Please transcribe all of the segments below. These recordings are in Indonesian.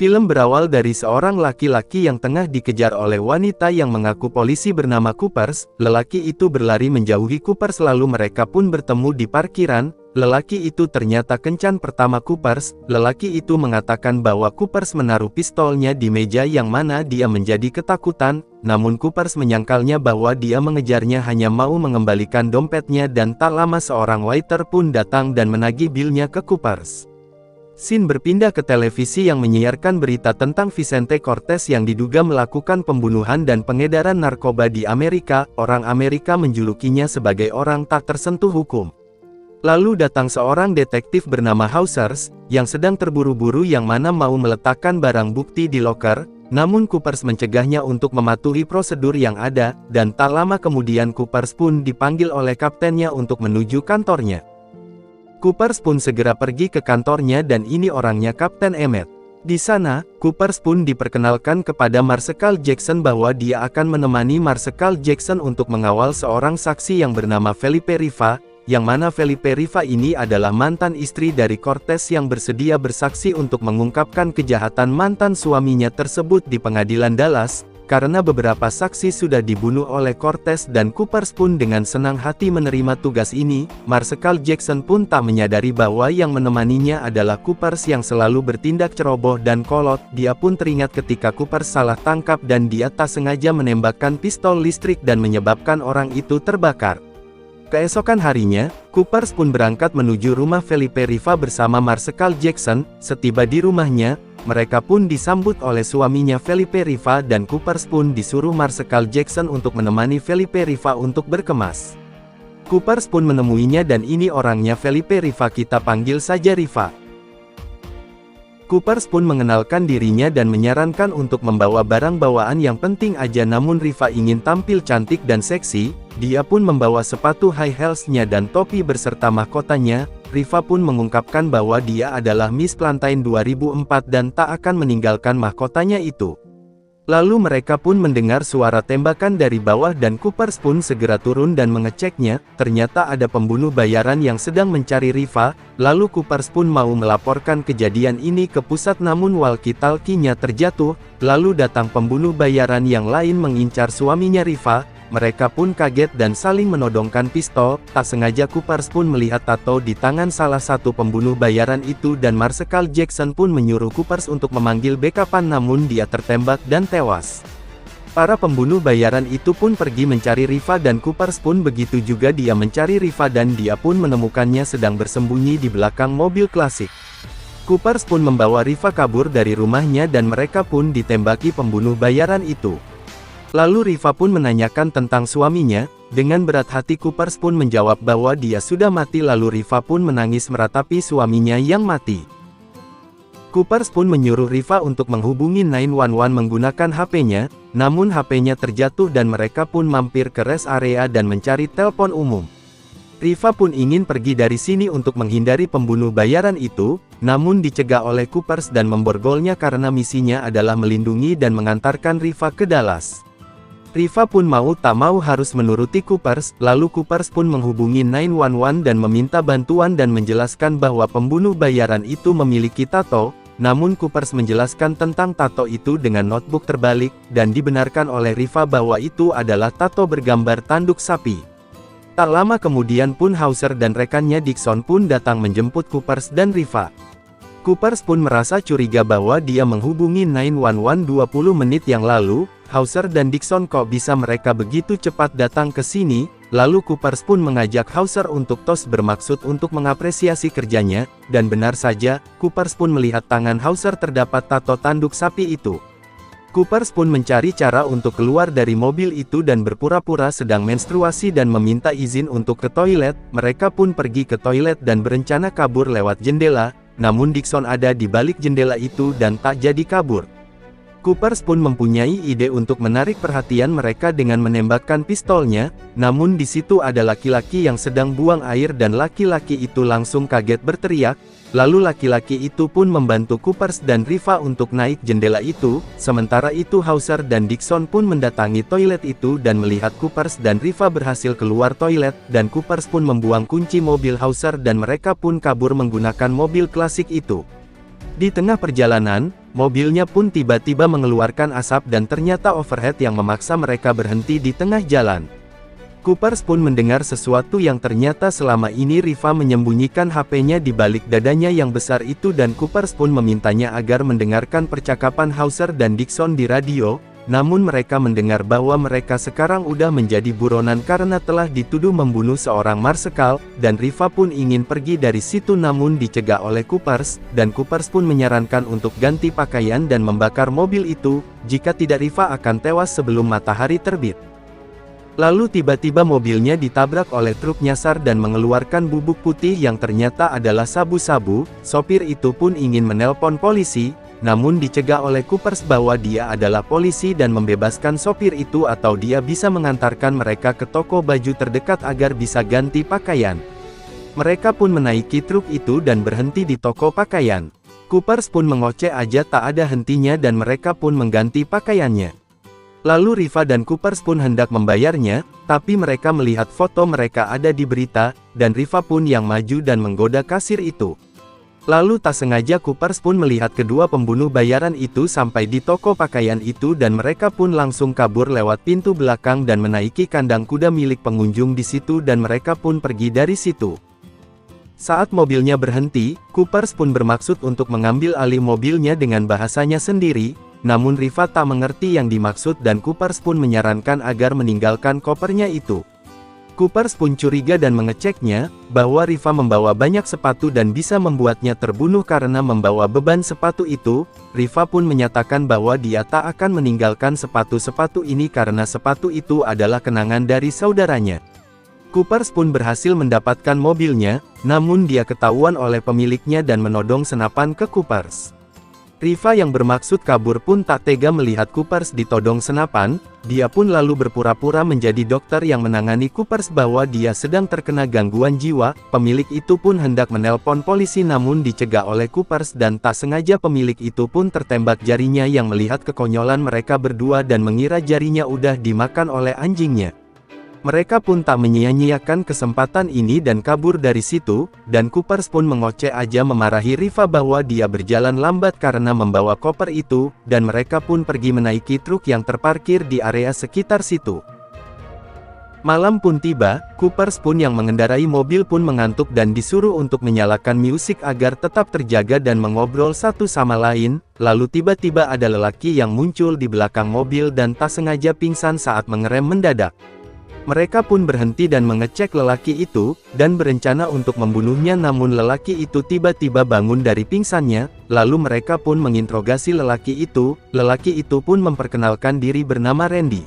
Film berawal dari seorang laki-laki yang tengah dikejar oleh wanita yang mengaku polisi bernama Coopers. Lelaki itu berlari menjauhi Coopers lalu mereka pun bertemu di parkiran. Lelaki itu ternyata kencan pertama Coopers. Lelaki itu mengatakan bahwa Coopers menaruh pistolnya di meja yang mana dia menjadi ketakutan. Namun Coopers menyangkalnya bahwa dia mengejarnya hanya mau mengembalikan dompetnya dan tak lama seorang waiter pun datang dan menagih bilnya ke Coopers. Scene berpindah ke televisi yang menyiarkan berita tentang Vicente Cortez yang diduga melakukan pembunuhan dan pengedaran narkoba di Amerika. Orang Amerika menjulukinya sebagai orang tak tersentuh hukum. Lalu datang seorang detektif bernama Hausers, yang sedang terburu-buru yang mana mau meletakkan barang bukti di loker, namun Coopers mencegahnya untuk mematuhi prosedur yang ada, dan tak lama kemudian Coopers pun dipanggil oleh kaptennya untuk menuju kantornya. Coopers pun segera pergi ke kantornya dan ini orangnya Kapten Emmett. Di sana, Coopers pun diperkenalkan kepada Marsekal Jackson bahwa dia akan menemani Marsekal Jackson untuk mengawal seorang saksi yang bernama Felipe Riva, yang mana Felipe Riva ini adalah mantan istri dari Cortez yang bersedia bersaksi untuk mengungkapkan kejahatan mantan suaminya tersebut di pengadilan Dallas. Karena beberapa saksi sudah dibunuh oleh Cortez dan Coopers pun dengan senang hati menerima tugas ini. Marsekal Jackson pun tak menyadari bahwa yang menemaninya adalah Coopers yang selalu bertindak ceroboh dan kolot. Dia pun teringat ketika Coopers salah tangkap dan dia tak sengaja menembakkan pistol listrik dan menyebabkan orang itu terbakar. Keesokan harinya, Coopers pun berangkat menuju rumah Felipe Riva bersama Marsekal Jackson. Setiba di rumahnya, mereka pun disambut oleh suaminya Felipe Riva dan Coopers pun disuruh Marsekal Jackson untuk menemani Felipe Riva untuk berkemas. Coopers pun menemuinya dan ini orangnya Felipe Riva, kita panggil saja Riva. Coopers pun mengenalkan dirinya dan menyarankan untuk membawa barang bawaan yang penting aja, namun Riva ingin tampil cantik dan seksi. Dia pun membawa sepatu high heels-nya dan topi berserta mahkotanya. Riva pun mengungkapkan bahwa dia adalah Miss Plantain 2004 dan tak akan meninggalkan mahkotanya itu. Lalu mereka pun mendengar suara tembakan dari bawah dan Coopers pun segera turun dan mengeceknya. Ternyata ada pembunuh bayaran yang sedang mencari Riva. Lalu Coopers pun mau melaporkan kejadian ini ke pusat namun walkie-talkie-nya terjatuh. Lalu datang pembunuh bayaran yang lain mengincar suaminya Riva. Mereka pun kaget dan saling menodongkan pistol. Tak sengaja Coopers pun melihat tato di tangan salah satu pembunuh bayaran itu dan Marsekal Jackson pun menyuruh Coopers untuk memanggil backup-an namun dia tertembak dan tewas. Para pembunuh bayaran itu pun pergi mencari Riva dan Coopers pun begitu juga dia mencari Riva dan dia pun menemukannya sedang bersembunyi di belakang mobil klasik. Coopers pun membawa Riva kabur dari rumahnya dan mereka pun ditembaki pembunuh bayaran itu. Lalu Riva pun menanyakan tentang suaminya. Dengan berat hati Coopers pun menjawab bahwa dia sudah mati lalu Riva pun menangis meratapi suaminya yang mati. Coopers pun menyuruh Riva untuk menghubungi 911 menggunakan HP-nya, namun HP-nya terjatuh dan mereka pun mampir ke rest area dan mencari telepon umum. Riva pun ingin pergi dari sini untuk menghindari pembunuh bayaran itu, namun dicegah oleh Coopers dan memborgolnya karena misinya adalah melindungi dan mengantarkan Riva ke Dallas. Riva pun mau tak mau harus menuruti Coopers, lalu Coopers pun menghubungi 911 dan meminta bantuan dan menjelaskan bahwa pembunuh bayaran itu memiliki tato, namun Coopers menjelaskan tentang tato itu dengan notebook terbalik, dan dibenarkan oleh Riva bahwa itu adalah tato bergambar tanduk sapi. Tak lama kemudian pun Hauser dan rekannya Dixon pun datang menjemput Coopers dan Riva. Coopers pun merasa curiga bahwa dia menghubungi 911 20 menit yang lalu. Hauser dan Dixon kok bisa mereka begitu cepat datang ke sini. Lalu Coopers pun mengajak Hauser untuk tos bermaksud untuk mengapresiasi kerjanya, dan benar saja, Coopers pun melihat tangan Hauser terdapat tato tanduk sapi itu. Coopers pun mencari cara untuk keluar dari mobil itu dan berpura-pura sedang menstruasi dan meminta izin untuk ke toilet. Mereka pun pergi ke toilet dan berencana kabur lewat jendela, namun Dixon ada di balik jendela itu dan tak jadi kabur. Coopers pun mempunyai ide untuk menarik perhatian mereka dengan menembakkan pistolnya, namun di situ ada laki-laki yang sedang buang air dan laki-laki itu langsung kaget berteriak. Lalu laki-laki itu pun membantu Coopers dan Riva untuk naik jendela itu. Sementara itu Hauser dan Dixon pun mendatangi toilet itu dan melihat Coopers dan Riva berhasil keluar toilet, dan Coopers pun membuang kunci mobil Hauser dan mereka pun kabur menggunakan mobil klasik itu. Di tengah perjalanan, mobilnya pun tiba-tiba mengeluarkan asap dan ternyata overhead yang memaksa mereka berhenti di tengah jalan. Coopers pun mendengar sesuatu yang ternyata selama ini Riva menyembunyikan HP-nya di balik dadanya yang besar itu dan Coopers pun memintanya agar mendengarkan percakapan Hauser dan Dixon di radio. Namun mereka mendengar bahwa mereka sekarang udah menjadi buronan karena telah dituduh membunuh seorang marsekal, dan Riva pun ingin pergi dari situ namun dicegah oleh Coopers, dan Coopers pun menyarankan untuk ganti pakaian dan membakar mobil itu, jika tidak Riva akan tewas sebelum matahari terbit. Lalu tiba-tiba mobilnya ditabrak oleh truk nyasar dan mengeluarkan bubuk putih yang ternyata adalah sabu-sabu. Sopir itu pun ingin menelpon polisi, namun dicegah oleh Coopers bahwa dia adalah polisi dan membebaskan sopir itu atau dia bisa mengantarkan mereka ke toko baju terdekat agar bisa ganti pakaian. Mereka pun menaiki truk itu dan berhenti di toko pakaian. Coopers pun mengoceh aja tak ada hentinya dan mereka pun mengganti pakaiannya. Lalu Riva dan Coopers pun hendak membayarnya, tapi mereka melihat foto mereka ada di berita, dan Riva pun yang maju dan menggoda kasir itu. Lalu tak sengaja Coopers pun melihat kedua pembunuh bayaran itu sampai di toko pakaian itu dan mereka pun langsung kabur lewat pintu belakang dan menaiki kandang kuda milik pengunjung di situ dan mereka pun pergi dari situ. Saat mobilnya berhenti, Coopers pun bermaksud untuk mengambil alih mobilnya dengan bahasanya sendiri, namun Riva tak mengerti yang dimaksud dan Coopers pun menyarankan agar meninggalkan kopernya itu. Coopers pun curiga dan mengeceknya, bahwa Riva membawa banyak sepatu dan bisa membuatnya terbunuh karena membawa beban sepatu itu. Riva pun menyatakan bahwa dia tak akan meninggalkan sepatu-sepatu ini karena sepatu itu adalah kenangan dari saudaranya. Coopers pun berhasil mendapatkan mobilnya, namun dia ketahuan oleh pemiliknya dan menodong senapan ke Coopers. Riva yang bermaksud kabur pun tak tega melihat Coopers ditodong senapan, dia pun lalu berpura-pura menjadi dokter yang menangani Coopers bahwa dia sedang terkena gangguan jiwa. Pemilik itu pun hendak menelpon polisi namun dicegah oleh Coopers dan tak sengaja pemilik itu pun tertembak jarinya yang melihat kekonyolan mereka berdua dan mengira jarinya udah dimakan oleh anjingnya. Mereka pun tak menyia-nyiakan kesempatan ini dan kabur dari situ, dan Coopers pun mengoceh aja memarahi Riva bahwa dia berjalan lambat karena membawa koper itu, dan mereka pun pergi menaiki truk yang terparkir di area sekitar situ. Malam pun tiba, Coopers pun yang mengendarai mobil pun mengantuk dan disuruh untuk menyalakan musik agar tetap terjaga dan mengobrol satu sama lain, lalu tiba-tiba ada lelaki yang muncul di belakang mobil dan tak sengaja pingsan saat mengerem mendadak. Mereka pun berhenti dan mengecek lelaki itu, dan berencana untuk membunuhnya namun lelaki itu tiba-tiba bangun dari pingsannya, lalu mereka pun menginterogasi lelaki itu pun memperkenalkan diri bernama Randy.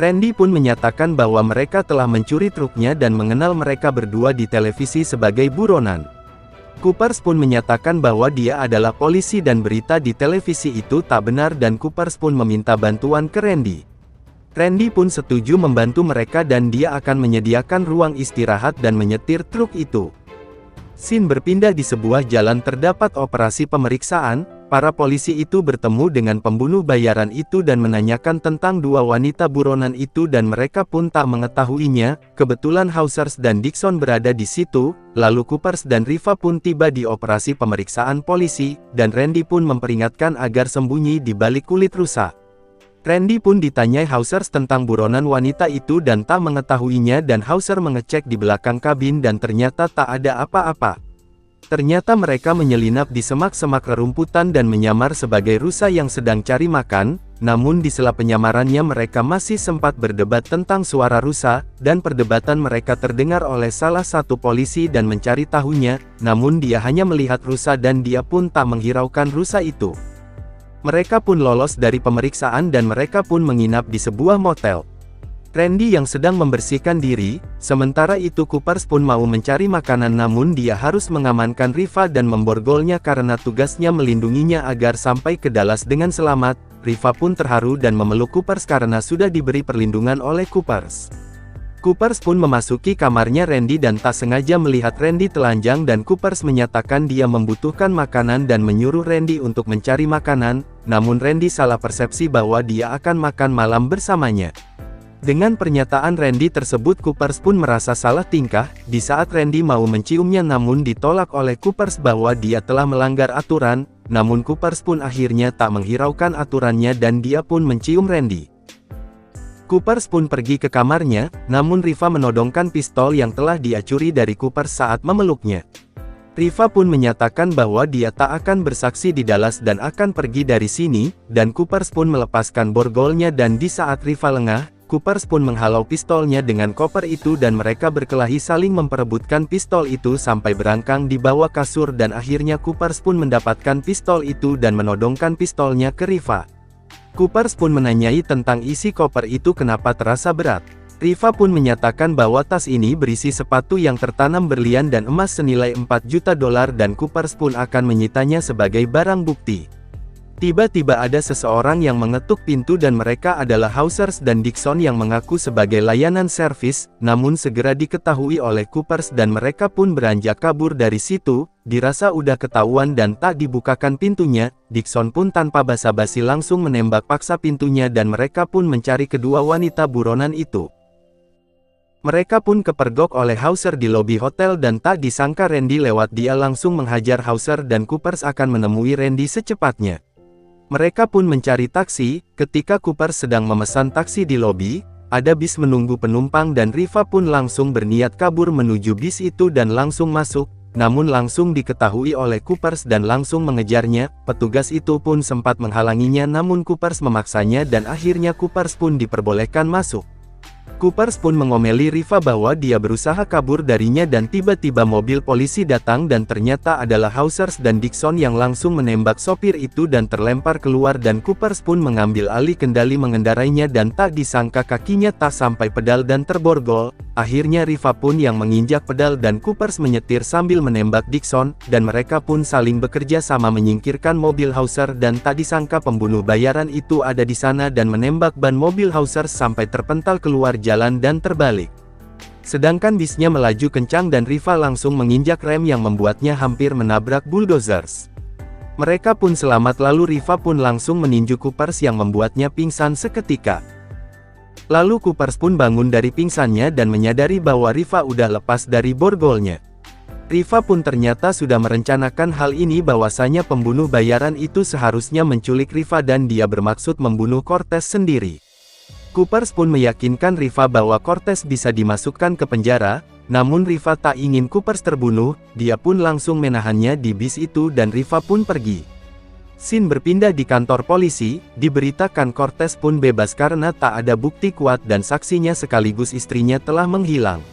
Randy pun menyatakan bahwa mereka telah mencuri truknya dan mengenal mereka berdua di televisi sebagai buronan. Coopers pun menyatakan bahwa dia adalah polisi dan berita di televisi itu tak benar dan Coopers pun meminta bantuan ke Randy. Randy pun setuju membantu mereka dan dia akan menyediakan ruang istirahat dan menyetir truk itu. Scene berpindah di sebuah jalan terdapat operasi pemeriksaan, para polisi itu bertemu dengan pembunuh bayaran itu dan menanyakan tentang dua wanita buronan itu dan mereka pun tak mengetahuinya. Kebetulan Hauser dan Dixon berada di situ, lalu Coopers dan Riva pun tiba di operasi pemeriksaan polisi, dan Randy pun memperingatkan agar sembunyi di balik kulit rusa. Randy pun ditanyai Hauser tentang buronan wanita itu dan tak mengetahuinya dan Hauser mengecek di belakang kabin dan ternyata tak ada apa-apa. Ternyata mereka menyelinap di semak-semak rerumputan dan menyamar sebagai rusa yang sedang cari makan, namun di sela penyamarannya mereka masih sempat berdebat tentang suara rusa, dan perdebatan mereka terdengar oleh salah satu polisi dan mencari tahunya, namun dia hanya melihat rusa dan dia pun tak menghiraukan rusa itu. Mereka pun lolos dari pemeriksaan dan mereka pun menginap di sebuah motel. Randy yang sedang membersihkan diri, sementara itu Coopers pun mau mencari makanan namun dia harus mengamankan Riva dan memborgolnya karena tugasnya melindunginya agar sampai ke Dallas dengan selamat. Riva pun terharu dan memeluk Coopers karena sudah diberi perlindungan oleh Coopers. Coopers pun memasuki kamarnya Randy dan tak sengaja melihat Randy telanjang dan Coopers menyatakan dia membutuhkan makanan dan menyuruh Randy untuk mencari makanan, namun Randy salah persepsi bahwa dia akan makan malam bersamanya. Dengan pernyataan Randy tersebut Coopers pun merasa salah tingkah, di saat Randy mau menciumnya namun ditolak oleh Coopers bahwa dia telah melanggar aturan, namun Coopers pun akhirnya tak menghiraukan aturannya dan dia pun mencium Randy. Coopers pun pergi ke kamarnya, namun Riva menodongkan pistol yang telah dia curi dari Coopers saat memeluknya. Riva pun menyatakan bahwa dia tak akan bersaksi di Dallas dan akan pergi dari sini, dan Coopers pun melepaskan borgolnya dan di saat Riva lengah, Coopers pun menghalau pistolnya dengan koper itu dan mereka berkelahi saling memperebutkan pistol itu sampai berangkang di bawah kasur dan akhirnya Coopers pun mendapatkan pistol itu dan menodongkan pistolnya ke Riva. Coopers pun menanyai tentang isi koper itu kenapa terasa berat. Riva pun menyatakan bahwa tas ini berisi sepatu yang tertanam berlian dan emas senilai $4 juta dan Coopers pun akan menyitanya sebagai barang bukti. Tiba-tiba ada seseorang yang mengetuk pintu dan mereka adalah Hausers dan Dixon yang mengaku sebagai layanan servis, namun segera diketahui oleh Coopers dan mereka pun beranjak kabur dari situ, dirasa udah ketahuan dan tak dibukakan pintunya, Dixon pun tanpa basa-basi langsung menembak paksa pintunya dan mereka pun mencari kedua wanita buronan itu. Mereka pun kepergok oleh Hauser di lobi hotel dan tak disangka Randy lewat dia langsung menghajar Hauser dan Coopers akan menemui Randy secepatnya. Mereka pun mencari taksi, ketika Coopers sedang memesan taksi di lobi, ada bis menunggu penumpang dan Riva pun langsung berniat kabur menuju bis itu dan langsung masuk, namun langsung diketahui oleh Coopers dan langsung mengejarnya, petugas itu pun sempat menghalanginya namun Coopers memaksanya dan akhirnya Coopers pun diperbolehkan masuk. Coopers pun mengomeli Riva bahwa dia berusaha kabur darinya dan tiba-tiba mobil polisi datang dan ternyata adalah Hausers dan Dixon yang langsung menembak sopir itu dan terlempar keluar dan Coopers pun mengambil alih kendali mengendarainya dan tak disangka kakinya tak sampai pedal dan terborgol. Akhirnya Riva pun yang menginjak pedal dan Coopers menyetir sambil menembak Dixon, dan mereka pun saling bekerja sama menyingkirkan mobil Hauser dan tak disangka pembunuh bayaran itu ada di sana dan menembak ban mobil Hauser sampai terpental keluar jalan dan terbalik. Sedangkan bisnya melaju kencang dan Riva langsung menginjak rem yang membuatnya hampir menabrak bulldozers. Mereka pun selamat lalu Riva pun langsung meninju Coopers yang membuatnya pingsan seketika. Lalu Coopers pun bangun dari pingsannya dan menyadari bahwa Riva udah lepas dari borgolnya. Riva pun ternyata sudah merencanakan hal ini bahwasanya pembunuh bayaran itu seharusnya menculik Riva dan dia bermaksud membunuh Cortez sendiri. Coopers pun meyakinkan Riva bahwa Cortez bisa dimasukkan ke penjara, namun Riva tak ingin Coopers terbunuh, dia pun langsung menahannya di bis itu dan Riva pun pergi. Scene berpindah di kantor polisi, diberitakan Cortez pun bebas karena tak ada bukti kuat dan saksinya sekaligus istrinya telah menghilang.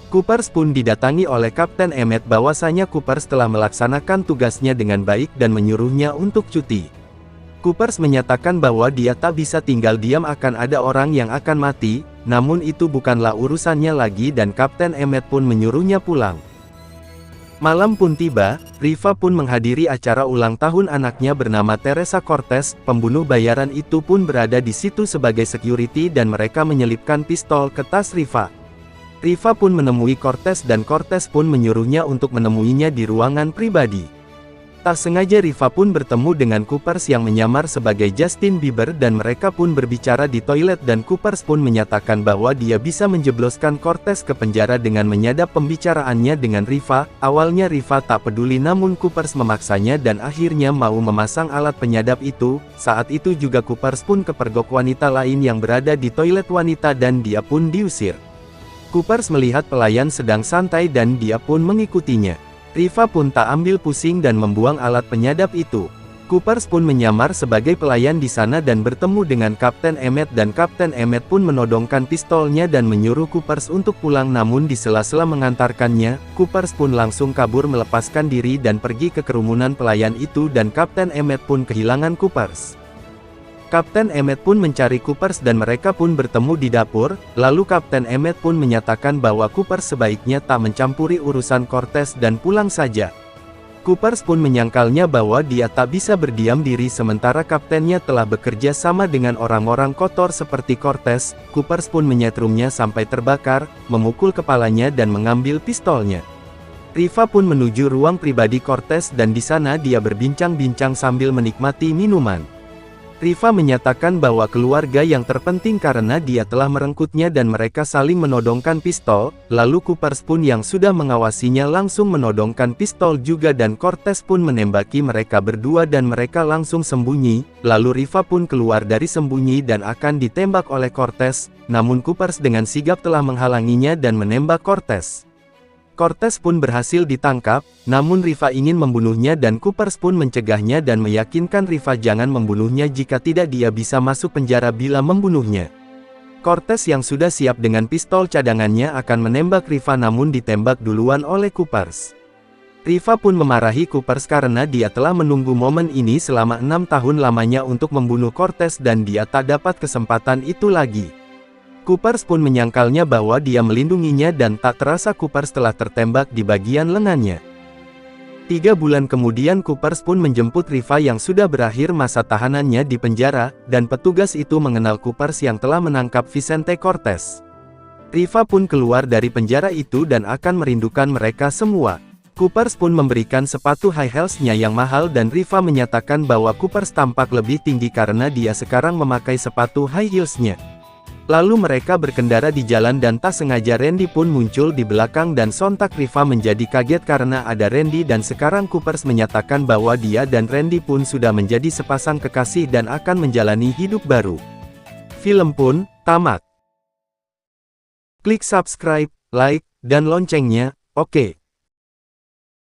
Coopers pun didatangi oleh Kapten Emmett bahwasanya Coopers telah melaksanakan tugasnya dengan baik dan menyuruhnya untuk cuti. Coopers menyatakan bahwa dia tak bisa tinggal diam akan ada orang yang akan mati, namun itu bukanlah urusannya lagi dan Kapten Emmett pun menyuruhnya pulang. Malam pun tiba, Riva pun menghadiri acara ulang tahun anaknya bernama Teresa Cortez, pembunuh bayaran itu pun berada di situ sebagai security dan mereka menyelipkan pistol ke tas Riva. Riva pun menemui Cortez dan Cortez pun menyuruhnya untuk menemuinya di ruangan pribadi. Tak sengaja Riva pun bertemu dengan Coopers yang menyamar sebagai Justin Bieber dan mereka pun berbicara di toilet dan Coopers pun menyatakan bahwa dia bisa menjebloskan Cortez ke penjara dengan menyadap pembicaraannya dengan Riva. Awalnya Riva tak peduli namun Coopers memaksanya dan akhirnya mau memasang alat penyadap itu. Saat itu juga Coopers pun kepergok wanita lain yang berada di toilet wanita dan dia pun diusir. Coopers melihat pelayan sedang santai dan dia pun mengikutinya. Riva pun tak ambil pusing dan membuang alat penyadap itu. Coopers pun menyamar sebagai pelayan di sana dan bertemu dengan Kapten Emmett dan Kapten Emmett pun menodongkan pistolnya dan menyuruh Coopers untuk pulang namun di sela-sela mengantarkannya, Coopers pun langsung kabur melepaskan diri dan pergi ke kerumunan pelayan itu dan Kapten Emmett pun kehilangan Coopers. Kapten Emmett pun mencari Coopers dan mereka pun bertemu di dapur, lalu Kapten Emmett pun menyatakan bahwa Coopers sebaiknya tak mencampuri urusan Cortez dan pulang saja. Coopers pun menyangkalnya bahwa dia tak bisa berdiam diri sementara kaptennya telah bekerja sama dengan orang-orang kotor seperti Cortez. Coopers pun menyetrumnya sampai terbakar, memukul kepalanya dan mengambil pistolnya. Riva pun menuju ruang pribadi Cortez dan di sana dia berbincang-bincang sambil menikmati minuman. Riva menyatakan bahwa keluarga yang terpenting karena dia telah merengkutnya dan mereka saling menodongkan pistol, lalu Coopers pun yang sudah mengawasinya langsung menodongkan pistol juga dan Cortez pun menembaki mereka berdua dan mereka langsung sembunyi, lalu Riva pun keluar dari sembunyi dan akan ditembak oleh Cortez, namun Coopers dengan sigap telah menghalanginya dan menembak Cortez. Cortez pun berhasil ditangkap, namun Riva ingin membunuhnya dan Coopers pun mencegahnya dan meyakinkan Riva jangan membunuhnya jika tidak dia bisa masuk penjara bila membunuhnya. Cortez yang sudah siap dengan pistol cadangannya akan menembak Riva namun ditembak duluan oleh Coopers. Riva pun memarahi Coopers karena dia telah menunggu momen ini selama 6 tahun lamanya untuk membunuh Cortez dan dia tak dapat kesempatan itu lagi. Coopers pun menyangkalnya bahwa dia melindunginya dan tak terasa Coopers telah tertembak di bagian lengannya. 3 bulan kemudian Coopers pun menjemput Riva yang sudah berakhir masa tahanannya di penjara, dan petugas itu mengenal Coopers yang telah menangkap Vicente Cortez. Riva pun keluar dari penjara itu dan akan merindukan mereka semua. Coopers pun memberikan sepatu high heels-nya yang mahal dan Riva menyatakan bahwa Coopers tampak lebih tinggi karena dia sekarang memakai sepatu high heels-nya. Lalu mereka berkendara di jalan dan tak sengaja Randy pun muncul di belakang dan sontak Riva menjadi kaget karena ada Randy dan sekarang Coopers menyatakan bahwa dia dan Randy pun sudah menjadi sepasang kekasih dan akan menjalani hidup baru. Film pun tamat. Klik subscribe, like, dan loncengnya, oke.